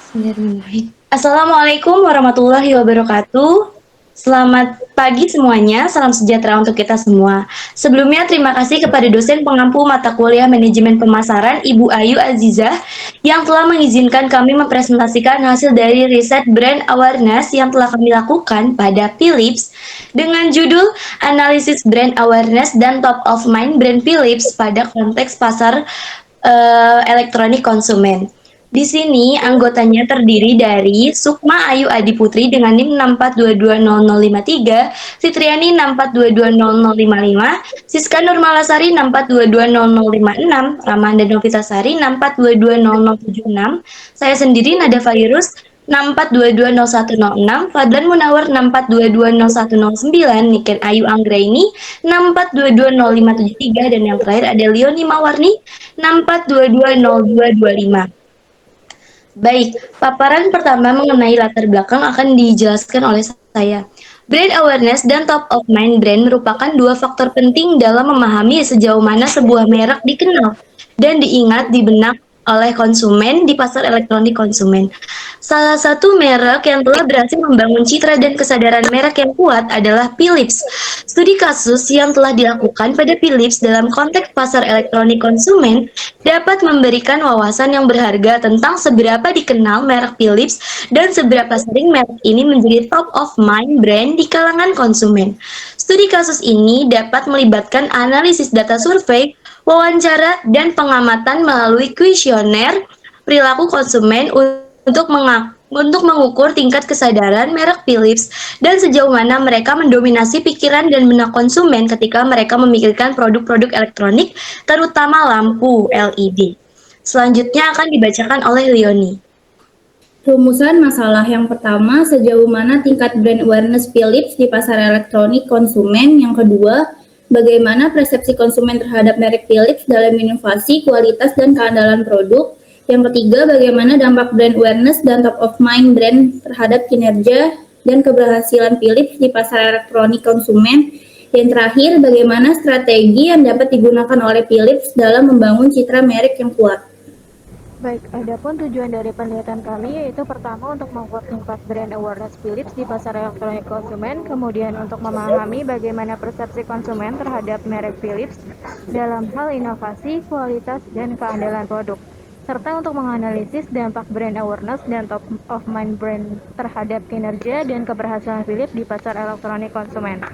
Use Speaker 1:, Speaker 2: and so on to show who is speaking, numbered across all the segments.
Speaker 1: Bismillahirrahmanirrahim. Assalamualaikum warahmatullahi wabarakatuh. Selamat pagi semuanya, salam sejahtera untuk kita semua. Sebelumnya terima kasih kepada dosen pengampu mata kuliah manajemen pemasaran Ibu Ayu Azizah yang telah mengizinkan kami mempresentasikan hasil dari riset brand awareness yang telah kami lakukan pada Philips dengan judul Analisis Brand Awareness dan Top of Mind Brand Philips pada konteks pasar elektronik konsumen. Di sini anggotanya terdiri dari Sukma Ayu Adiputri dengan NIM 642200053, Fitriani 642200055, Siska Nurmalasari 6422056, Ramanda Novitasari 6422076, saya sendiri Nada Virus 64220106, Fadlan Munawar 64220109, Niken Ayu Anggraini 64220573, dan yang terakhir ada Leoni Mawarni 64220225. Baik, paparan pertama mengenai latar belakang akan dijelaskan oleh saya. Brand awareness dan top of mind brand merupakan dua faktor penting dalam memahami sejauh mana sebuah merek dikenal dan diingat di benak oleh konsumen di pasar elektronik konsumen. Salah satu merek yang telah berhasil membangun citra dan kesadaran merek yang kuat adalah Philips. Studi kasus yang telah dilakukan pada Philips dalam konteks pasar elektronik konsumen dapat memberikan wawasan yang berharga tentang seberapa dikenal merek Philips dan seberapa sering merek ini menjadi top of mind brand di kalangan konsumen. Studi kasus ini dapat melibatkan analisis data survei, wawancara, dan pengamatan melalui kuesioner perilaku konsumen untuk mengukur tingkat kesadaran merek Philips dan sejauh mana mereka mendominasi pikiran dan benak konsumen ketika mereka memikirkan produk-produk elektronik, terutama lampu LED. Selanjutnya akan dibacakan oleh Leoni.
Speaker 2: Rumusan masalah yang pertama, sejauh mana tingkat brand awareness Philips di pasar elektronik konsumen. Yang kedua, bagaimana persepsi konsumen terhadap merek Philips dalam inovasi, kualitas, dan keandalan produk. Yang ketiga, bagaimana dampak brand awareness dan top of mind brand terhadap kinerja dan keberhasilan Philips di pasar elektronik konsumen. Yang terakhir, bagaimana strategi yang dapat digunakan oleh Philips dalam membangun citra merek yang kuat.
Speaker 3: Baik, adapun tujuan dari penelitian kami yaitu pertama untuk mengukur tingkat brand awareness Philips di pasar elektronik konsumen, kemudian untuk memahami bagaimana persepsi konsumen terhadap merek Philips dalam hal inovasi, kualitas, dan keandalan produk, serta untuk menganalisis dampak brand awareness dan top of mind brand terhadap kinerja dan keberhasilan Philips di pasar elektronik konsumen.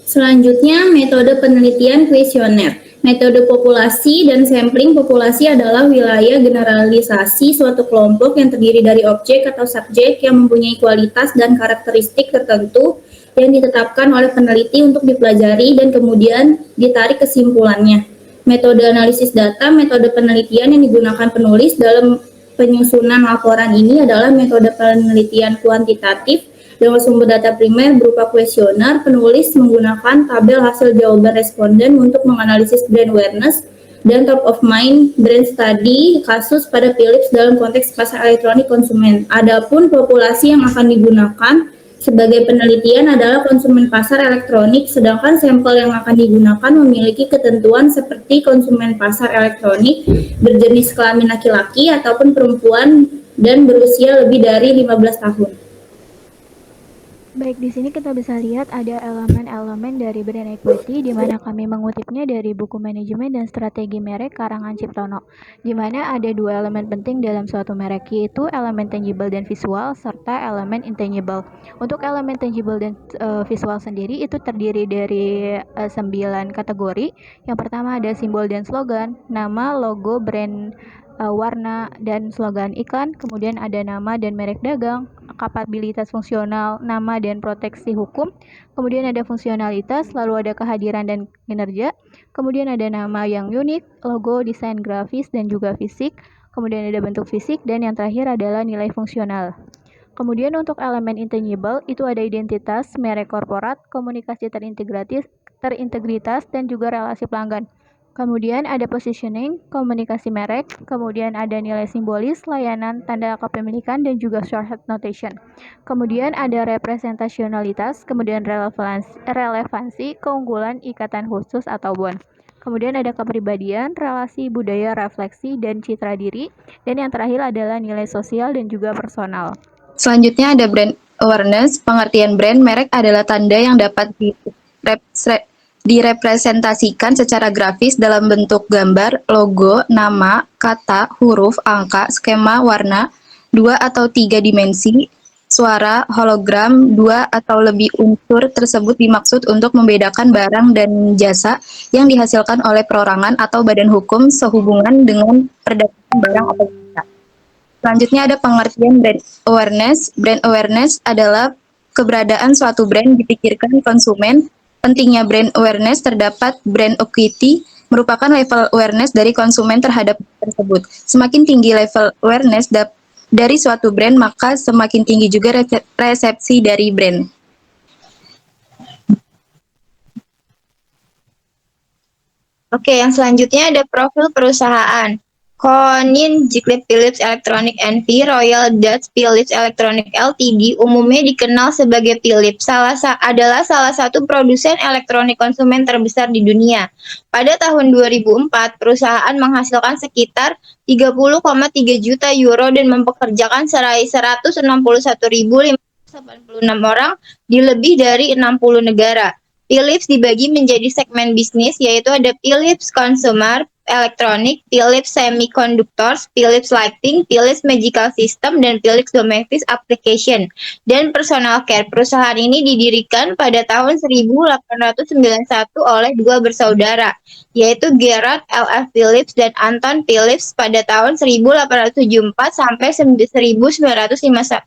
Speaker 2: Selanjutnya, metode penelitian kuesioner. Metode populasi dan sampling populasi adalah wilayah generalisasi suatu kelompok yang terdiri dari objek atau subjek yang mempunyai kualitas dan karakteristik tertentu yang ditetapkan oleh peneliti untuk dipelajari dan kemudian ditarik kesimpulannya. Metode analisis data, metode penelitian yang digunakan penulis dalam penyusunan laporan ini adalah metode penelitian kuantitatif. Dengan sumber data primer berupa kuesioner, penulis menggunakan tabel hasil jawaban responden untuk menganalisis brand awareness dan top of mind brand study kasus pada Philips dalam konteks pasar elektronik konsumen. Adapun populasi yang akan digunakan sebagai penelitian adalah konsumen pasar elektronik, sedangkan sampel yang akan digunakan memiliki ketentuan seperti konsumen pasar elektronik berjenis kelamin laki-laki ataupun perempuan dan berusia lebih dari 15 tahun.
Speaker 3: Baik, di sini kita bisa lihat ada elemen-elemen dari brand equity di mana kami mengutipnya dari buku manajemen dan strategi merek karangan Ciptono, di mana ada dua elemen penting dalam suatu merek, yaitu elemen tangible dan visual serta elemen intangible. Untuk elemen tangible dan visual sendiri itu terdiri dari 9 kategori. Yang pertama ada simbol dan slogan, nama, logo, brand, warna, dan slogan iklan, kemudian ada nama dan merek dagang, kapabilitas fungsional, nama dan proteksi hukum, kemudian ada fungsionalitas, lalu ada kehadiran dan kinerja, kemudian ada nama yang unik, logo, desain grafis, dan juga fisik, kemudian ada bentuk fisik, dan yang terakhir adalah nilai fungsional. Kemudian untuk elemen intangible itu ada identitas, merek korporat, komunikasi terintegritas, dan juga relasi pelanggan. Kemudian ada positioning, komunikasi merek, kemudian ada nilai simbolis, layanan, tanda kepemilikan, dan juga shorthand notation. Kemudian ada representasionalitas, kemudian relevansi, keunggulan, ikatan khusus atau bond. Kemudian ada kepribadian, relasi, budaya, refleksi, dan citra diri. Dan yang terakhir adalah nilai sosial dan juga personal.
Speaker 4: Selanjutnya ada brand awareness. Pengertian brand merek adalah tanda yang dapat direpresentasikan secara grafis dalam bentuk gambar, logo, nama, kata, huruf, angka, skema, warna, 2 atau 3 dimensi, suara, hologram, 2 atau lebih unsur tersebut dimaksud untuk membedakan barang dan jasa yang dihasilkan oleh perorangan atau badan hukum sehubungan dengan perdagangan barang atau jasa. Selanjutnya ada pengertian brand awareness. Brand awareness adalah keberadaan suatu brand dipikirkan konsumen. Pentingnya brand awareness terdapat brand equity merupakan level awareness dari konsumen terhadap brand tersebut. Semakin tinggi level awareness dari suatu brand, maka semakin tinggi juga resepsi dari brand.
Speaker 5: Oke, yang selanjutnya ada profil perusahaan. Corning, Jaclyn Phillips Electronic N.V., Royal Dutch Philips Electronic Ltd. Umumnya dikenal sebagai Philips, adalah salah satu produsen elektronik konsumen terbesar di dunia. Pada tahun 2004, perusahaan menghasilkan sekitar 30,3 juta euro dan mempekerjakan 161.586 orang di lebih dari 60 negara. Philips dibagi menjadi segmen bisnis, yaitu ada Philips Consumer Electronic, Philips Semiconductors, Philips Lighting, Philips Medical System, dan Philips Domestic Application. Dan Personal Care. Perusahaan ini didirikan pada tahun 1891 oleh dua bersaudara, yaitu Gerard L.F. Philips dan Anton Philips pada tahun 1874 sampai 1951.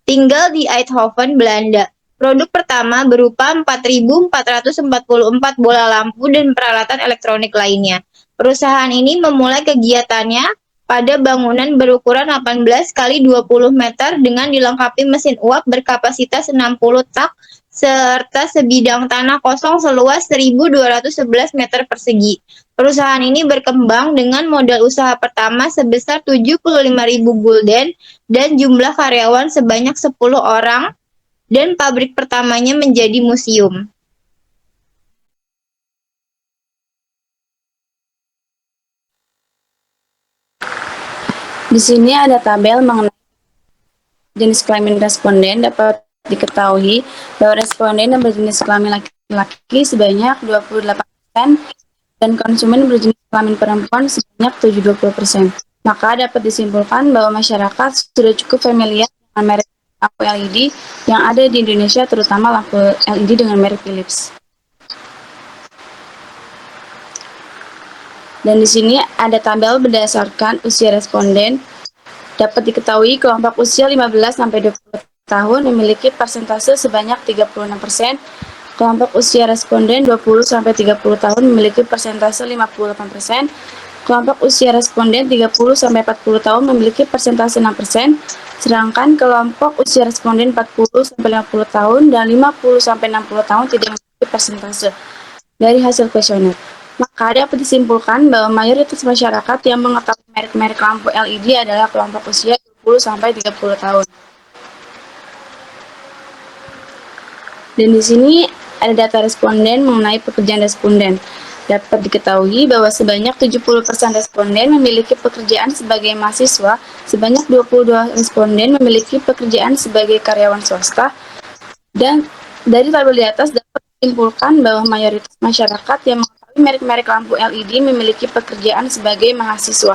Speaker 5: Tinggal di Eindhoven, Belanda. Produk pertama berupa 4.444 bola lampu dan peralatan elektronik lainnya. Perusahaan ini memulai kegiatannya pada bangunan berukuran 18 kali 20 meter dengan dilengkapi mesin uap berkapasitas 60 tak serta sebidang tanah kosong seluas 1.211 meter persegi. Perusahaan ini berkembang dengan modal usaha pertama sebesar 75.000 gulden dan jumlah karyawan sebanyak 10 orang, dan pabrik pertamanya menjadi museum.
Speaker 6: Di sini ada tabel mengenai jenis kelamin responden. Dapat diketahui bahwa responden yang berjenis kelamin laki-laki sebanyak 28% dan konsumen berjenis kelamin perempuan sebanyak 20%. Maka dapat disimpulkan bahwa masyarakat sudah cukup familiar dengan merek lampu LED yang ada di Indonesia, terutama lampu LED dengan merek Philips. Dan di sini ada tabel berdasarkan usia responden. Dapat diketahui kelompok usia 15-20 tahun memiliki persentase sebanyak 36%. Kelompok usia responden 20-30 tahun memiliki persentase 58%. Kelompok usia responden 30-40 tahun memiliki persentase 6%. Sedangkan kelompok usia responden 40-50 tahun dan 50-60 tahun tidak memiliki persentase. Dari hasil kuesioner, maka dapat disimpulkan bahwa mayoritas masyarakat yang mengetahui merek-merek lampu LED adalah kelompok usia 20-30 tahun. Dan di sini ada data responden mengenai pekerjaan responden. Dapat diketahui bahwa sebanyak 70% responden memiliki pekerjaan sebagai mahasiswa, sebanyak 22 responden memiliki pekerjaan sebagai karyawan swasta, dan dari tabel di atas dapat disimpulkan bahwa mayoritas masyarakat yang mengetahui merek-merek lampu LED memiliki pekerjaan sebagai mahasiswa.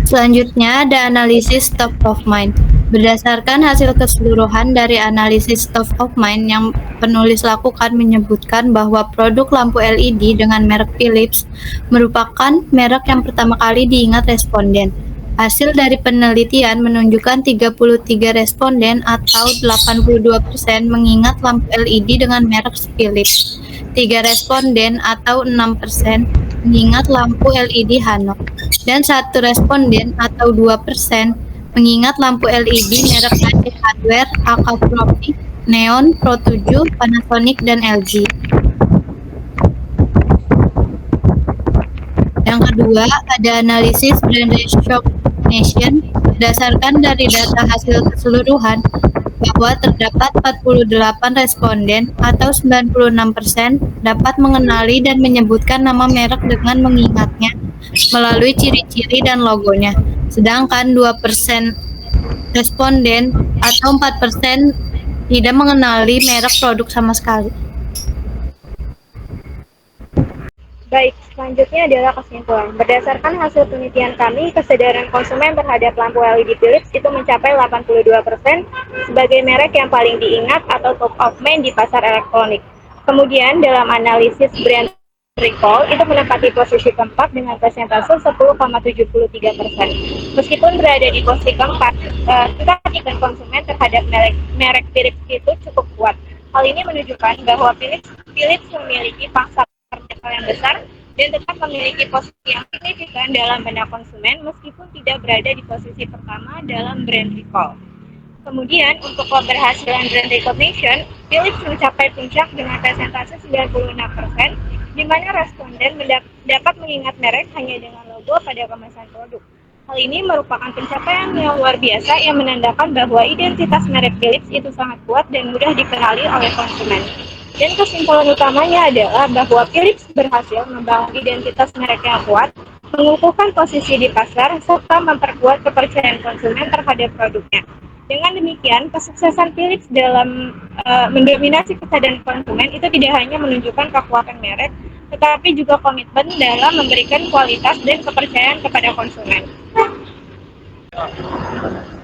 Speaker 1: Selanjutnya ada analisis top of mind. Berdasarkan hasil keseluruhan dari analisis top of mind yang penulis lakukan menyebutkan bahwa produk lampu LED dengan merek Philips merupakan merek yang pertama kali diingat responden. Hasil dari penelitian menunjukkan 33 responden atau 82% mengingat lampu LED dengan merek Philips. 3 responden atau 6% mengingat lampu LED Hanok. Dan 1 responden atau 2% mengingat lampu LED merek AC Hardware, Akaprofi, Neon, Pro7, Panasonic, dan LG. Yang kedua, ada analisis brand recognition. Berdasarkan dari data hasil keseluruhan,
Speaker 7: bahwa terdapat 48 responden atau 96% dapat mengenali dan menyebutkan nama merek dengan mengingatnya melalui ciri-ciri dan logonya. Sedangkan 2% responden atau 4% tidak mengenali merek produk sama sekali.
Speaker 8: Baik, selanjutnya adalah kesimpulan. Berdasarkan hasil penelitian kami, kesadaran konsumen terhadap lampu LED Philips itu mencapai 82% sebagai merek yang paling diingat atau top of mind di pasar elektronik. Kemudian dalam analisis brand recall itu menempati posisi keempat dengan persentase 10,73%. Meskipun berada di posisi keempat, ketertarikan konsumen terhadap merek Philips itu cukup kuat. Hal ini menunjukkan bahwa Philips memiliki pangsa yang besar dan tetap memiliki posisi yang signifikan dalam benak konsumen meskipun tidak berada di posisi pertama dalam brand recall. Kemudian untuk keberhasilan brand recognition, Philips mencapai puncak dengan persentase 96%, di mana responden dapat mengingat merek hanya dengan logo pada kemasan produk. Hal ini merupakan pencapaian yang luar biasa yang menandakan bahwa identitas merek Philips itu sangat kuat dan mudah dikenali oleh konsumen. Dan kesimpulan utamanya adalah bahwa Philips berhasil membangun identitas merek yang kuat, mengukuhkan posisi di pasar, serta memperkuat kepercayaan konsumen terhadap produknya. Dengan demikian, kesuksesan Philips dalam mendominasi kesadaran konsumen itu tidak hanya menunjukkan kekuatan merek, tetapi juga komitmen dalam memberikan kualitas dan kepercayaan kepada konsumen.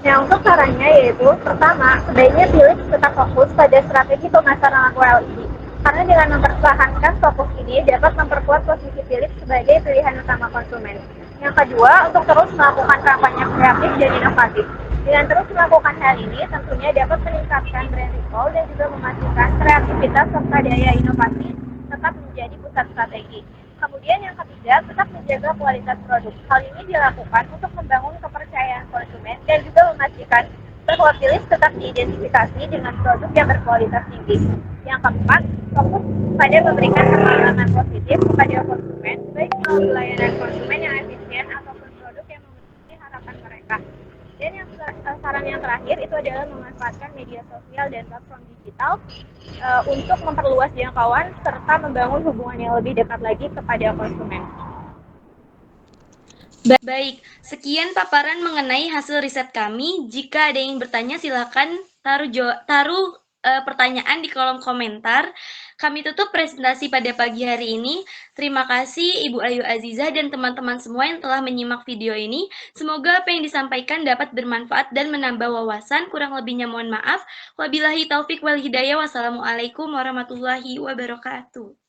Speaker 8: Nah, untuk sarannya yaitu, pertama, sebaiknya Philips tetap fokus pada strategi pemasaran lampu LED. Karena dengan mempertahankan fokus ini dapat memperkuat posisi Philips sebagai pilihan utama konsumen. Yang kedua, untuk terus melakukan kampanye kreatif dan inovatif. Dengan terus melakukan hal ini, tentunya dapat meningkatkan brand recall dan juga memastikan kreativitas serta daya inovasi tetap menjadi pusat strategi. Kemudian yang ketiga, tetap menjaga kualitas produk. Hal ini dilakukan untuk membangun kepercayaan konsumen dan juga memastikan bahwa Philips tetap diidentifikasi dengan produk yang berkualitas tinggi. Yang keempat, fokus pada memberikan pengalaman positif kepada konsumen, baik melalui layanan konsumen yang efisien ataupun produk yang memenuhi harapan mereka. Dan yang saran yang terakhir itu adalah memanfaatkan media sosial dan platform digital untuk memperluas jangkauan serta membangun hubungan yang lebih dekat lagi kepada konsumen.
Speaker 1: Baik, sekian paparan mengenai hasil riset kami. Jika ada yang bertanya, silakan taruh pertanyaan di kolom komentar. Kami tutup presentasi pada pagi hari ini. Terima kasih Ibu Ayu Azizah dan teman-teman semua yang telah menyimak video ini. Semoga apa yang disampaikan dapat bermanfaat dan menambah wawasan. Kurang lebihnya mohon maaf. Wabillahi taufik wal hidayah. Wassalamualaikum warahmatullahi wabarakatuh.